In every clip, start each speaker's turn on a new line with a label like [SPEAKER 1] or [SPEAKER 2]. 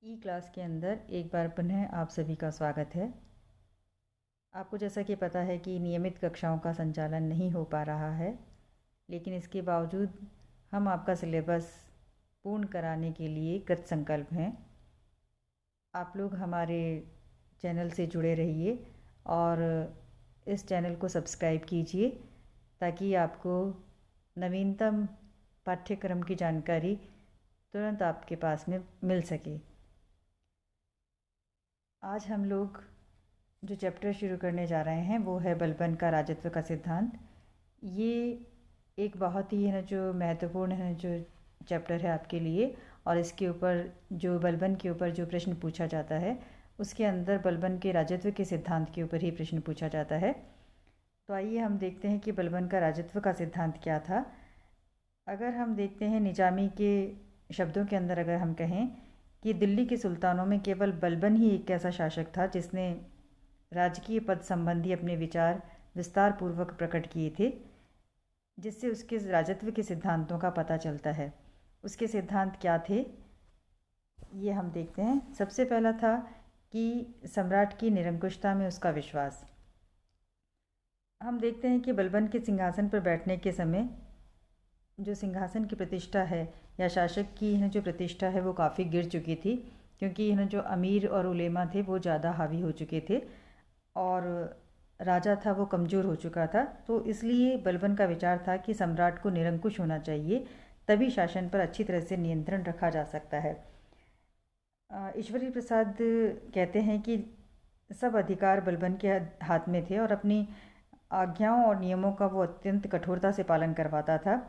[SPEAKER 1] ई class के अंदर एक बार पुनः आप सभी का स्वागत है। आपको जैसा कि पता है कि नियमित कक्षाओं का संचालन नहीं हो पा रहा है, लेकिन इसके बावजूद हम आपका सिलेबस पूर्ण कराने के लिए कृत संकल्प हैं। आप लोग हमारे चैनल से जुड़े रहिए और इस चैनल को सब्सक्राइब कीजिए ताकि आपको नवीनतम पाठ्यक्रम की जानकारी तुरंत आपके पास में मिल सके। आज हम लोग जो चैप्टर शुरू करने जा रहे हैं वो है बलबन का राजत्व का सिद्धांत। ये एक बहुत ही जो महत्वपूर्ण जो चैप्टर है आपके लिए, और इसके ऊपर जो बलबन के ऊपर जो प्रश्न पूछा जाता है उसके अंदर बलबन के राजत्व के सिद्धांत के ऊपर ही प्रश्न पूछा जाता है। तो आइए हम देखते हैं कि बलबन का राजत्व का सिद्धांत क्या था। अगर हम देखते हैं निजामी के शब्दों के अंदर, अगर हम कहें कि दिल्ली के सुल्तानों में केवल बलबन ही एक ऐसा शासक था जिसने राजकीय पद संबंधी अपने विचार विस्तार पूर्वक प्रकट किए थे, जिससे उसके राजत्व के सिद्धांतों का पता चलता है। उसके सिद्धांत क्या थे ये हम देखते हैं। सबसे पहला था कि सम्राट की निरंकुशता में उसका विश्वास। हम देखते हैं कि बलबन के सिंहासन पर बैठने के समय जो सिंहासन की प्रतिष्ठा है या शासक की जो प्रतिष्ठा है वो काफ़ी गिर चुकी थी, क्योंकि जो अमीर और उलेमा थे वो ज़्यादा हावी हो चुके थे और राजा था वो कमज़ोर हो चुका था। तो इसलिए बलबन का विचार था कि सम्राट को निरंकुश होना चाहिए, तभी शासन पर अच्छी तरह से नियंत्रण रखा जा सकता है। ईश्वरी प्रसाद कहते हैं कि सब अधिकार बलबन के हाथ में थे और अपनी आज्ञाओं और नियमों का वो अत्यंत कठोरता से पालन करवाता था।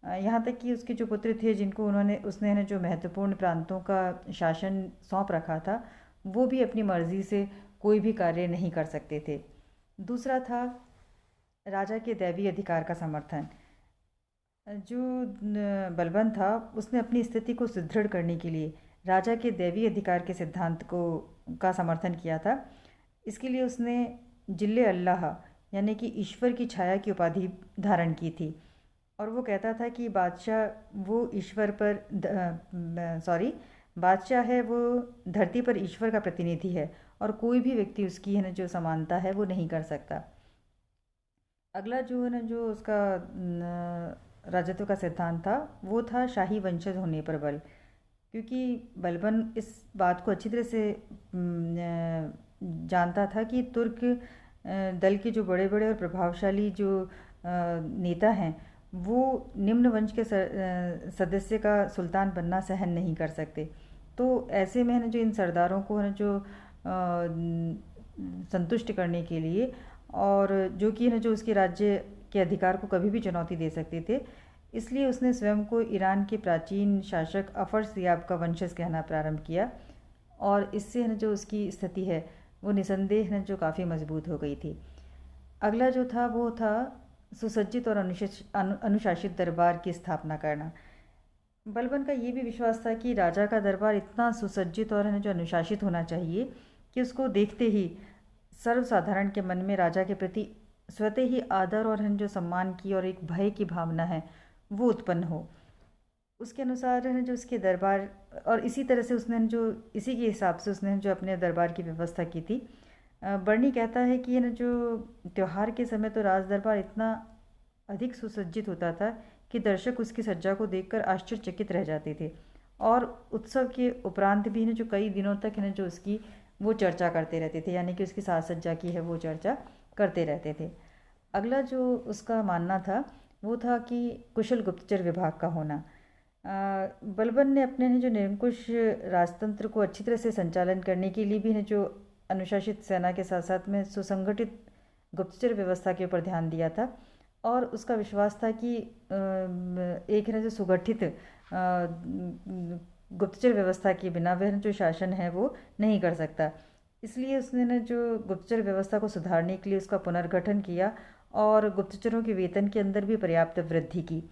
[SPEAKER 1] यहाँ तक कि उसके जो पुत्र थे जिनको उसने जो महत्वपूर्ण प्रांतों का शासन सौंप रखा था, वो भी अपनी मर्जी से कोई भी कार्य नहीं कर सकते थे। दूसरा था राजा के दैवीय अधिकार का समर्थन। जो बलबन था उसने अपनी स्थिति को सुदृढ़ करने के लिए राजा के दैवीय अधिकार के सिद्धांत का समर्थन किया था। इसके लिए उसने जिल्ले अल्लाह यानी कि ईश्वर की छाया की उपाधि धारण की थी, और वो कहता था कि बादशाह वो ईश्वर पर बादशाह है वो धरती पर ईश्वर का प्रतिनिधि है और कोई भी व्यक्ति उसकी जो समानता है वो नहीं कर सकता। अगला जो जो उसका राजत्व का सिद्धांत था वो था शाही वंशज होने पर बल, क्योंकि बलबन इस बात को अच्छी तरह से जानता था कि तुर्क दल के जो बड़े बड़े और प्रभावशाली जो नेता हैं वो निम्न वंश के सदस्य का सुल्तान बनना सहन नहीं कर सकते। तो ऐसे में जो इन सरदारों को जो संतुष्ट करने के लिए, और जो कि जो उसके राज्य के अधिकार को कभी भी चुनौती दे सकते थे, इसलिए उसने स्वयं को ईरान के प्राचीन शासक अफर सियाब का वंशज कहना प्रारंभ किया, और इससे जो उसकी स्थिति है वो निसंदेह जो काफ़ी मजबूत हो गई थी। अगला जो था वो था सुसज्जित और अनुशासित दरबार की स्थापना करना। बलबन का ये भी विश्वास था कि राजा का दरबार इतना सुसज्जित और जो अनुशासित होना चाहिए कि उसको देखते ही सर्वसाधारण के मन में राजा के प्रति स्वतः ही आदर और जो सम्मान की और एक भय की भावना है वो उत्पन्न हो। उसके अनुसार जो उसके दरबार, और इसी तरह से उसने जो इसी के हिसाब से उसने जो अपने दरबार की व्यवस्था की थी। बर्नी कहता है कि जो त्यौहार के समय तो राज दरबार इतना अधिक सुसज्जित होता था कि दर्शक उसकी सज्जा को देखकर आश्चर्यचकित रह जाते थे, और उत्सव के उपरांत भी जो कई दिनों तक जो उसकी वो चर्चा करते रहते थे, यानी कि उसकी साज सज्जा की है वो चर्चा करते रहते थे। अगला जो उसका मानना था वो था कि कुशल गुप्तचर विभाग का होना। बलबन ने अपने जो निरंकुश राजतंत्र को अच्छी तरह से संचालन करने के लिए भी जो अनुशासित सेना के साथ साथ में सुसंगठित गुप्तचर व्यवस्था के ऊपर ध्यान दिया था, और उसका विश्वास था कि एक जो सुगठित गुप्तचर व्यवस्था के बिना वह जो शासन है वो नहीं कर सकता। इसलिए उसने जो गुप्तचर व्यवस्था को सुधारने के लिए उसका पुनर्गठन किया और गुप्तचरों के वेतन के अंदर भी पर्याप्त वृद्धि की।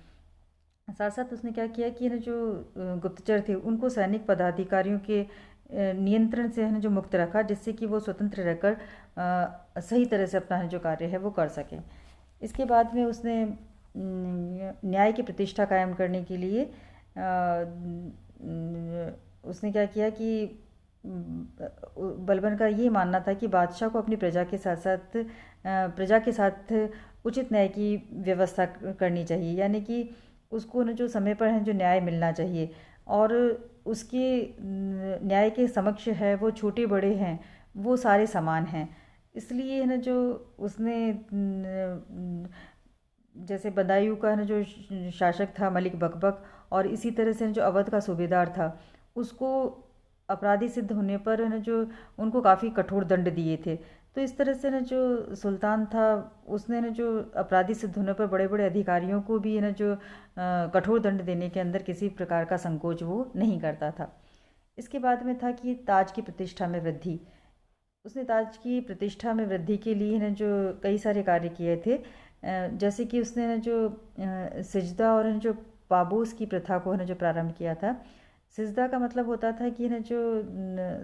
[SPEAKER 1] साथ साथ उसने क्या किया कि जो गुप्तचर थे उनको सैनिक पदाधिकारियों के नियंत्रण से जो मुक्त रखा, जिससे कि वो स्वतंत्र रहकर सही तरह से अपना जो कार्य है वो कर सकें। इसके बाद में उसने न्याय की प्रतिष्ठा कायम करने के लिए उसने क्या किया कि बलबन का ये मानना था कि बादशाह को अपनी प्रजा के साथ साथ उचित न्याय की व्यवस्था करनी चाहिए, यानी कि उसको न जो समय पर है जो न्याय मिलना चाहिए, और उसके न्याय के समक्ष है वो छोटे बड़े हैं वो सारे समान हैं। इसलिए है ना जो उसने जैसे बदायूं का ना जो शासक था मलिक बकबक, और इसी तरह से जो अवध का सूबेदार था, उसको अपराधी सिद्ध होने पर है ना जो उनको काफ़ी कठोर दंड दिए थे। तो इस तरह से ना जो सुल्तान था उसने ना जो अपराधी सिद्ध होने पर बड़े बड़े अधिकारियों को भी है ना जो कठोर दंड देने के अंदर किसी प्रकार का संकोच वो नहीं करता था। इसके बाद में था कि ताज की प्रतिष्ठा में वृद्धि। उसने ताज की प्रतिष्ठा में वृद्धि के लिए ना जो कई सारे कार्य किए थे, जैसे कि उसने ना जो सिजदा और ना जो पाबूस की प्रथा को है ना जो प्रारंभ किया था। सिजदा का मतलब होता था कि ना जो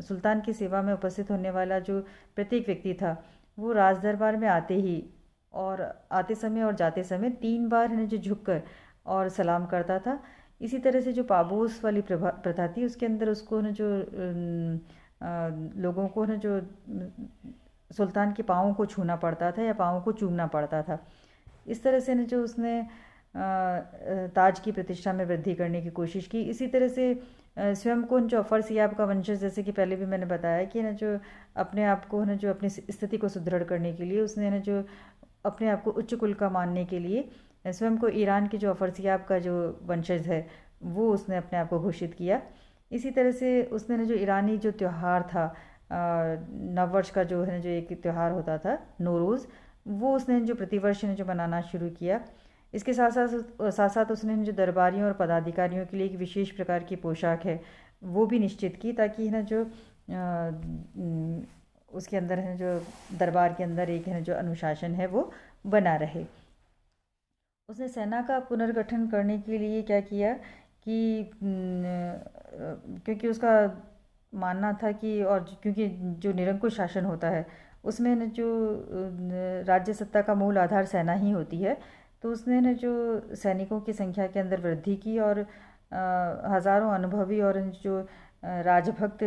[SPEAKER 1] सुल्तान की सेवा में उपस्थित होने वाला जो प्रत्येक व्यक्ति था वो राज दरबार में आते समय और जाते समय 3 बार है ना जो झुककर और सलाम करता था। इसी तरह से जो पाबूस वाली प्रथा थी उसके अंदर उसको ना जो लोगों को ना जो सुल्तान के पाँवों को छूना पड़ता था या पाँवों को चूमना पड़ता था। इस तरह से ना जो उसने ताज की प्रतिष्ठा में वृद्धि करने की कोशिश की। इसी तरह से स्वयं को जो अफर सियाब का वंशज, जैसे कि पहले भी मैंने बताया कि ना जो अपने आप को ना जो अपनी स्थिति को सुदृढ़ करने के लिए उसने ना जो अपने आप को उच्च कुल का मानने के लिए स्वयं को ईरान के जो अफर सियाब का जो वंशज है वो उसने अपने आप को घोषित किया। इसी तरह से उसने ना जो ईरानी जो त्यौहार था नववर्ष का जो है जो एक त्यौहार होता था नौरोज़, वो उसने जो प्रतिवर्ष ने जो मनाना शुरू किया। इसके साथ साथ उसने जो दरबारियों और पदाधिकारियों के लिए एक विशेष प्रकार की पोशाक है वो भी निश्चित की, ताकि है ना जो उसके अंदर है जो दरबार के अंदर एक है जो अनुशासन है वो बना रहे। उसने सेना का पुनर्गठन करने के लिए क्या किया कि क्योंकि उसका मानना था कि और क्योंकि जो निरंकुश शासन होता है उसमें न जो राज्य सत्ता का मूल आधार सेना ही होती है, तो उसने न जो सैनिकों की संख्या के अंदर वृद्धि की और हज़ारों अनुभवी और जो राजभक्त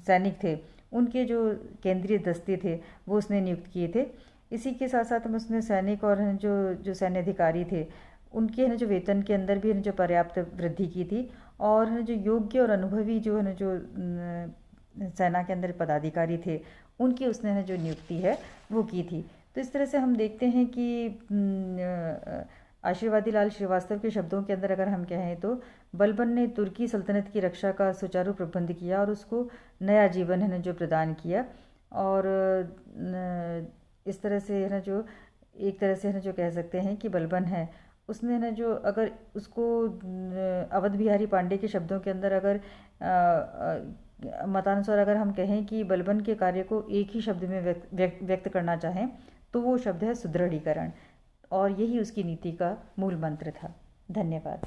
[SPEAKER 1] सैनिक थे उनके जो केंद्रीय दस्ते थे वो उसने नियुक्त किए थे। इसी के साथ साथ में उसने सैनिक और जो सैन्य अधिकारी थे उनके जो वेतन के अंदर भी जो पर्याप्त वृद्धि की थी, और जो योग्य और अनुभवी जो है जो सेना के अंदर पदाधिकारी थे उनकी उसने जो नियुक्ति है वो की थी। तो इस तरह से हम देखते हैं कि आशीर्वादी लाल श्रीवास्तव के शब्दों के अंदर अगर हम कहें तो बलबन ने तुर्की सल्तनत की रक्षा का सुचारू प्रबंध किया और उसको नया जीवन है ना जो प्रदान किया। और इस तरह से है ना जो एक तरह से है ना जो कह सकते हैं कि बलबन है उसने ना जो अगर उसको अवध बिहारी पांडे के शब्दों के अंदर अगर मतानुसार अगर हम कहें कि बलबन के कार्य को एक ही शब्द में व्यक्त करना चाहें तो वो शब्द है सुदृढ़ीकरण, और यही उसकी नीति का मूल मंत्र था। धन्यवाद।